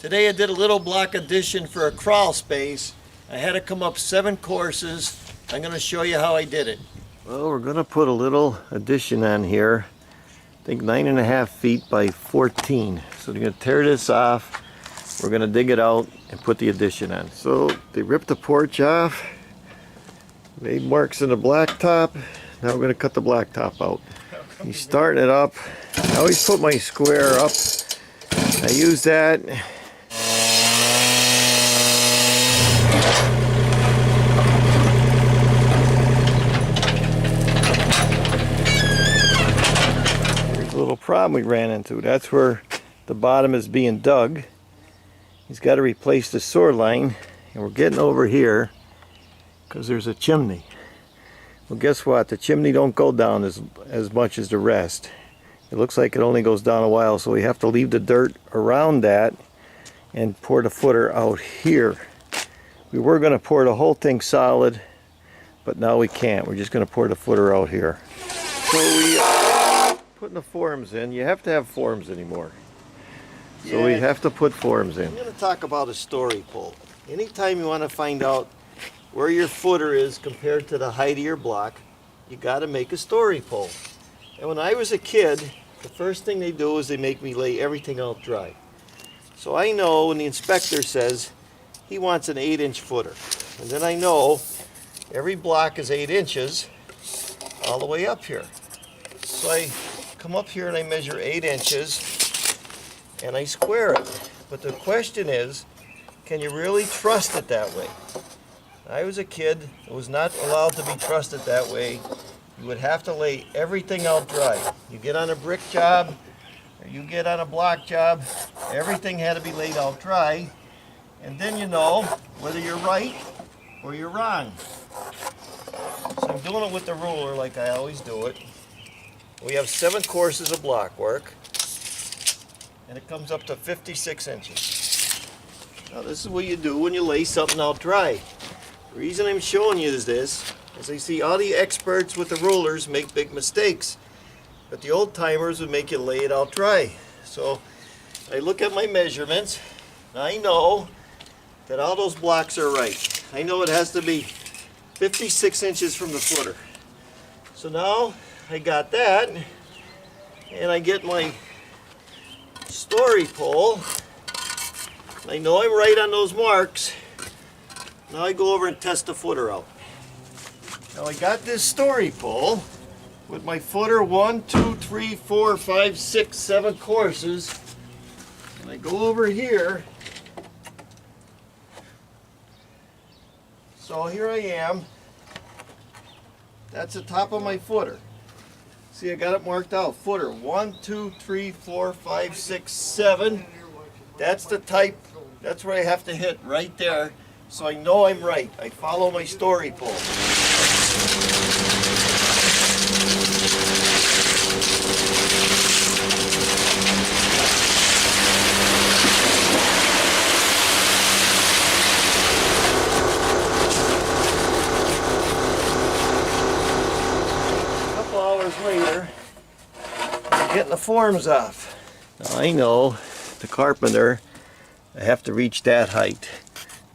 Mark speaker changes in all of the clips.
Speaker 1: Today I did a little block addition for a crawl space. I had to come up 7 courses. I'm going to show you how I did it. Well, we're going to put a little addition on here. I think 9.5 feet by 14. So we're going to tear this off. We're going to dig it out and put the addition on. So they ripped the porch off, made marks in the blacktop. Now we're going to cut the blacktop out. He's starting it up. I always put my square up. I use that. Here's a little problem we ran into. That's where the bottom is being dug. He's got to replace the sewer line, and we're getting over here because there's a chimney. Well, guess what? The chimney don't go down as much as the rest. It looks like it only goes down a while, so we have to leave the dirt around that and pour the footer out here. We were going to pour the whole thing solid, but now we can't. We're just going to pour the footer out here. So we are putting the forms in. You have to have forms anymore. So we have to put forms in. I'm going to talk about a story pole. Anytime you want to find out where your footer is compared to the height of your block, you got to make a story pole. And when I was a kid, the first thing they do is they make me lay everything out dry. So I know when the inspector says he wants an 8-inch footer, and then I know every block is 8 inches all the way up here. So I come up here and I measure 8 inches and I square it. But the question is, can you really trust it that way? I was a kid, it was not allowed to be trusted that way. You would have to lay everything out dry. You get on a brick job, or you get on a block job, everything had to be laid out dry, and then you know whether you're right or you're wrong. So I'm doing it with the ruler like I always do it. We have 7 courses of block work, and it comes up to 56 inches. Now this is what you do when you lay something out dry. The reason I'm showing you this is I see all the experts with the rulers make big mistakes, but the old timers would make you lay it out dry. So I look at my measurements, and I know that all those blocks are right. I know it has to be 56 inches from the footer. So now I got that, and I get my story pole. I know I'm right on those marks. Now I go over and test the footer out. Now I got this story pole with my footer 1, 2, 3, 4, 5, 6, 7 courses. And I go over here. So here I am. That's the top of my footer. See, I got it marked out. Footer 1, 2, 3, 4, 5, 6, 7. That's the type. That's where I have to hit right there. So I know I'm right. I follow my story pole. A couple hours later, I'm getting the forms off. Now I know, the carpenter, I have to reach that height.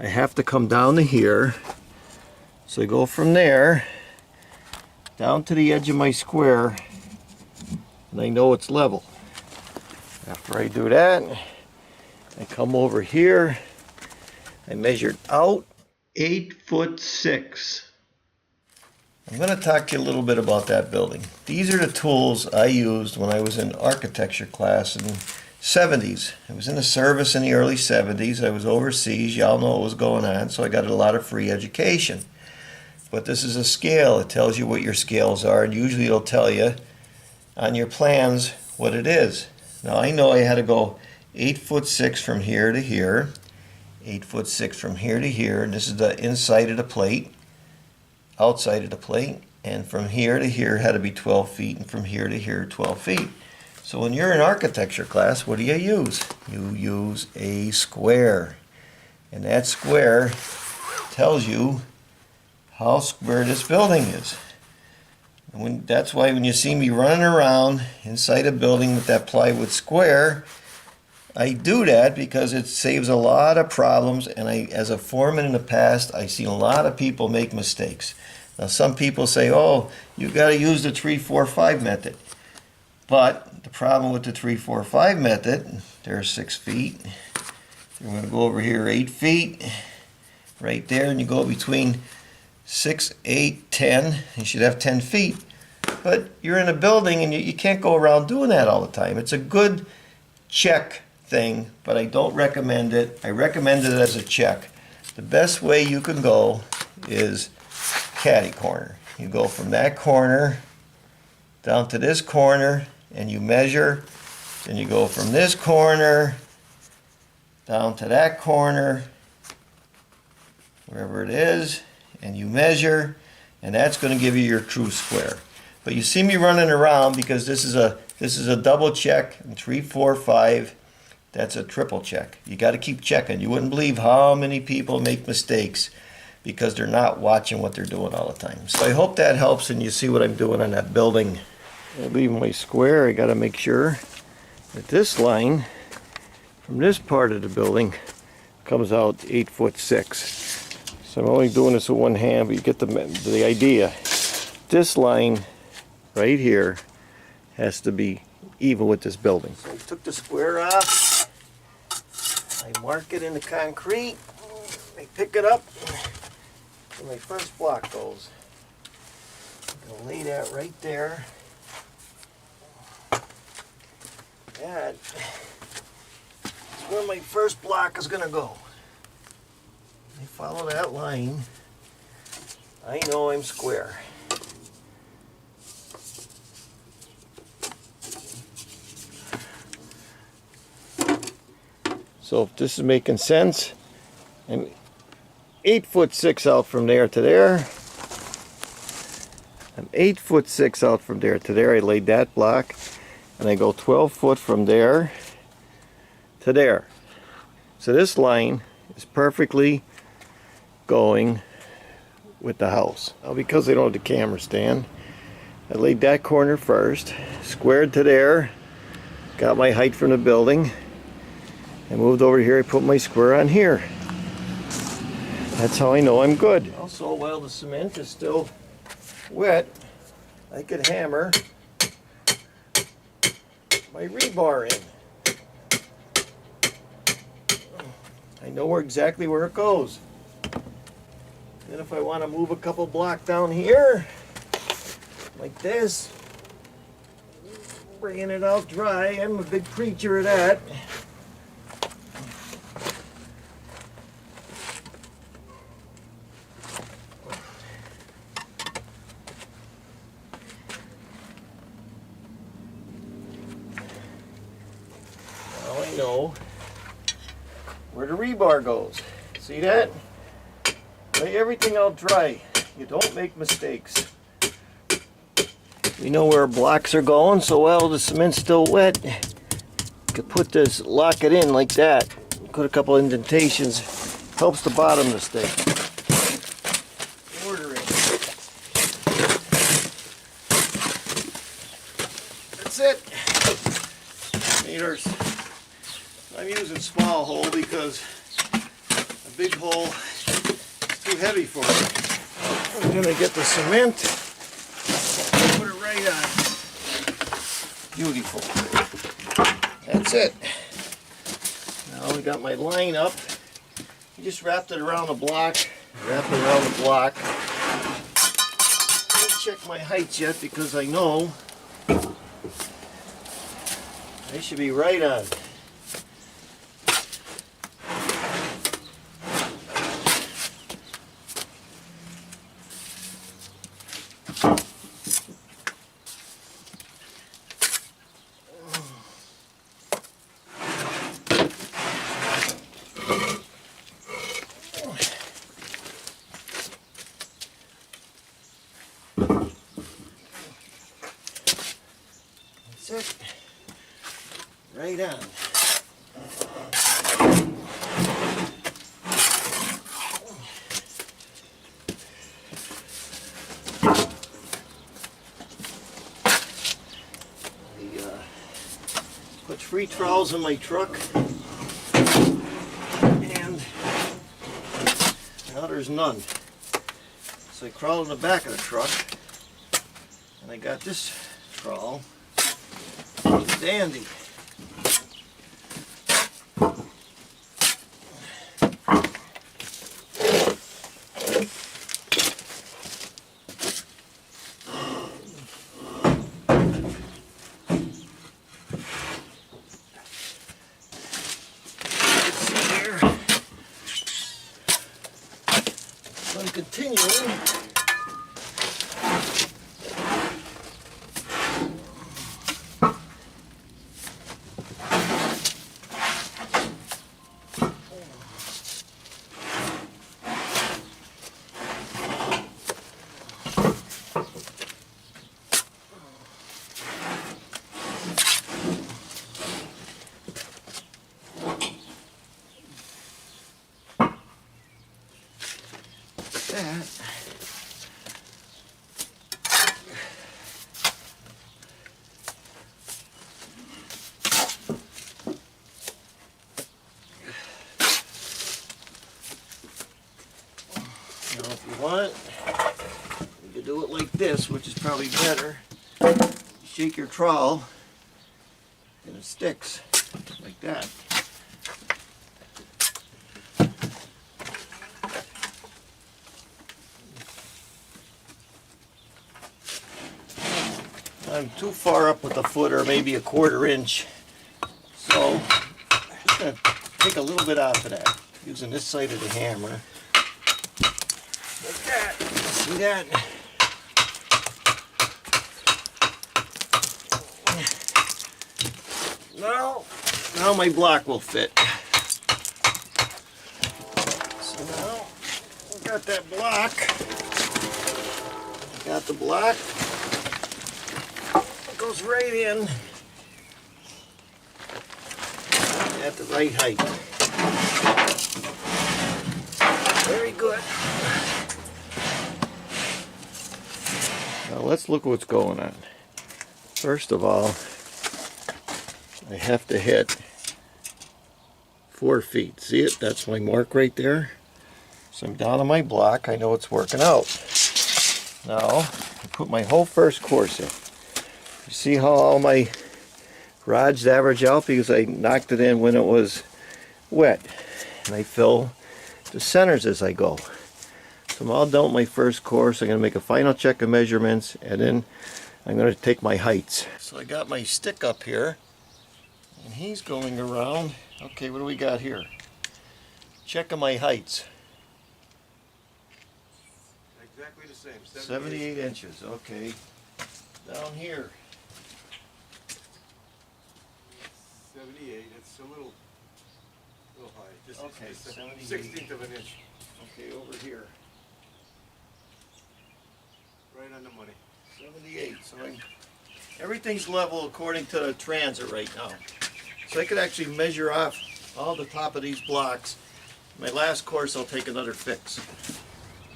Speaker 1: I have to come down to here. So I go from there down to the edge of my square, and I know it's level. After I do that, I come over here. I measured out 8'6". I'm going to talk to you a little bit about that building. These are the tools I used when I was in architecture class in 70s. I was in the service in the early 70s. I was overseas. Y'all know what was going on, so I got a lot of free education. But this is a scale. It tells you what your scales are, and usually it'll tell you on your plans what it is. Now I know I had to go 8'6" from here to here, 8'6" from here to here, and this is the inside of the plate, outside of the plate, and from here to here had to be 12 feet, and from here to here 12 feet. So when you're in architecture class, what do you use? You use a square. And that square tells you how square this building is. And that's why when you see me running around inside a building with that plywood square, I do that because it saves a lot of problems, and as a foreman in the past, I've seen a lot of people make mistakes. Now some people say, oh, you've got to use the 3-4-5 method. But the problem with the 3-4-5 method, there's 6 feet. You're going to go over here 8 feet, right there, and you go between 6, 8, 10. You should have 10 feet. But you're in a building and you can't go around doing that all the time. It's a good check thing, but I don't recommend it. I recommend it as a check. The best way you can go is caddy corner. You go from that corner down to this corner and you measure. Then you go from this corner down to that corner, wherever it is, and you measure, and that's going to give you your true square. But you see me running around because this is a double check, and 3, 4, 5. That's a triple check. You got to keep checking. You wouldn't believe how many people make mistakes because they're not watching what they're doing all the time. So I hope that helps and you see what I'm doing on that building. I leave my square. I got to make sure that this line from this part of the building comes out 8'6". So I'm only doing this with one hand, but you get the idea. This line right here has to be even with this building. So I took the square off. I mark it in the concrete. I pick it up where my first block goes. I'm going to lay that right there. That is where my first block is going to go. I follow that line. I know I'm square. So if this is making sense, I'm 8'6" out from there to there. I'm 8'6" out from there to there. I laid that block, and I go 12 foot from there to there. So this line is perfectly going with the house. Now because I don't have the camera stand, I laid that corner first, squared to there, got my height from the building. I moved over here, I put my square on here. That's how I know I'm good. Also, while the cement is still wet, I could hammer my rebar in. I know exactly where it goes. Then if I want to move a couple blocks down here, like this, bringing it out dry, I'm a big preacher of that. Know where the rebar goes. See that? Lay everything out dry. You don't make mistakes. We know where our blocks are going, so while the cement's still wet, you could put this, lock it in like that. Put a couple indentations. Helps the bottom to stay. Order it. That's it. Meters. I'm using small hole because a big hole is too heavy for me. I'm going to get the cement and put it right on. Beautiful. That's it. Now we got my line up. I just wrapped it around the block. Wrap it around the block. I didn't check my height yet because I know they should be right on. That's it. Right on. Put 3 trowels in my truck, and now there's none. So I crawl in the back of the truck, and I got this trowel. It's dandy. I'm continuing. That. Now if you want, you can do it like this, which is probably better. You shake your trowel and it sticks like that. I'm too far up with the footer, maybe a 1/4 inch. So I'm just going to take a little bit off of that using this side of the hammer. Like that. See that? Now my block will fit. So now I've got that block. Got the block. Goes right in at the right height. Very good. Now let's look what's going on. First of all, I have to hit 4 feet. See it? That's my mark right there. So I'm down on my block. I know it's working out. Now I put my whole first course in. You see how all my rods average out because I knocked it in when it was wet, and I fill the centers as I go. So I'm all done with my first course. I'm going to make a final check of measurements, and then I'm going to take my heights. So I got my stick up here, and he's going around. Okay, what do we got here? Checking my heights.
Speaker 2: Exactly the same.
Speaker 1: 78 inches. Okay. Down here.
Speaker 2: 78. It's a little high. Just
Speaker 1: Okay, 78.
Speaker 2: 16th of an inch.
Speaker 1: Okay, over here.
Speaker 2: Right on the money.
Speaker 1: 78. So everything's level according to the transit right now. So I could actually measure off all the top of these blocks. My last course I'll take another fix.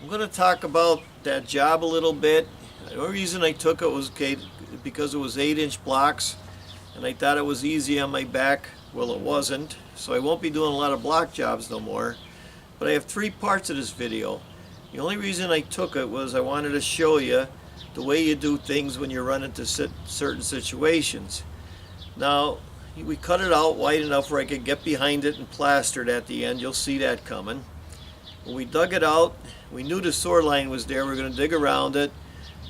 Speaker 1: I'm going to talk about that job a little bit. The only reason I took it was because it was 8-inch blocks, and I thought it was easy on my back. Well, it wasn't, so I won't be doing a lot of block jobs no more. But I have 3 parts of this video. The only reason I took it was I wanted to show you the way you do things when you run into certain situations. Now, we cut it out wide enough where I could get behind it and plaster it at the end. You'll see that coming. When we dug it out, we knew the sewer line was there. We were going to dig around it,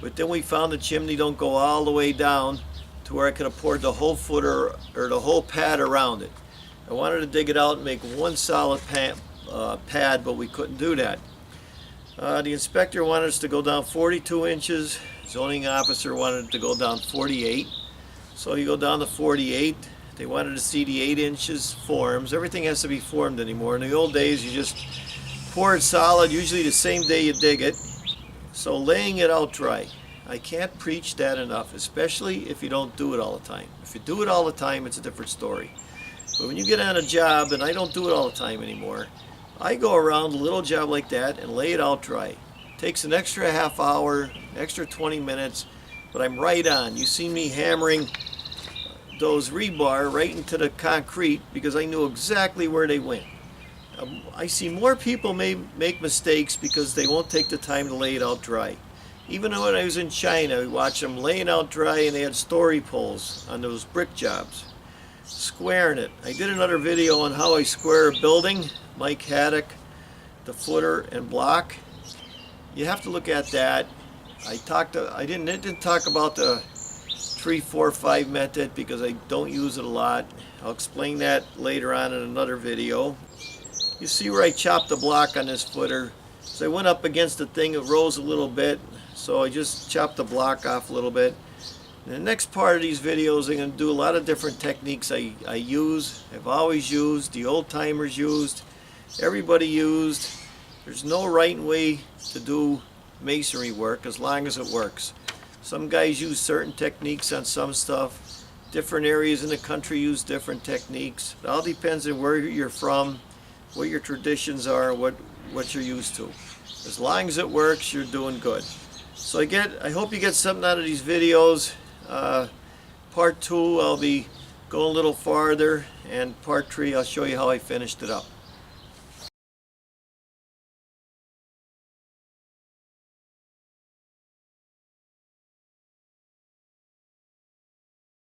Speaker 1: but then we found the chimney don't go all the way down to where I could have poured the whole footer or the whole pad around it. I wanted to dig it out and make one solid pad, but we couldn't do that. The inspector wanted us to go down 42 inches. Zoning officer wanted it to go down 48. So you go down to 48. They wanted to see the 8 inches forms. Everything has to be formed anymore. In the old days, you just pour it solid, usually the same day you dig it. So laying it out dry. I can't preach that enough, especially if you don't do it all the time. If you do it all the time, it's a different story. But when you get on a job, and I don't do it all the time anymore, I go around a little job like that and lay it out dry. It takes an extra half hour, extra 20 minutes, but I'm right on. You see me hammering those rebar right into the concrete because I knew exactly where they went. I see more people may make mistakes because they won't take the time to lay it out dry. Even when I was in China, we watched them laying out dry and they had story poles on those brick jobs. Squaring it. I did another video on how I square a building. Mike Haduck, the footer and block. You have to look at that. I didn't talk about the 3, 4, 5 method because I don't use it a lot. I'll explain that later on in another video. You see where I chopped the block on this footer. So I went up against the thing, it rose a little bit, so I just chopped the block off a little bit. In the next part of these videos, I'm going to do a lot of different techniques I use, I've always used, the old timers used, everybody used. There's no right way to do masonry work as long as it works. Some guys use certain techniques on some stuff. Different areas in the country use different techniques. It all depends on where you're from, what your traditions are, what you're used to. As long as it works, you're doing good. So I hope you get something out of these videos. Part 2, I'll be going a little farther, and part 3, I'll show you how I finished it up.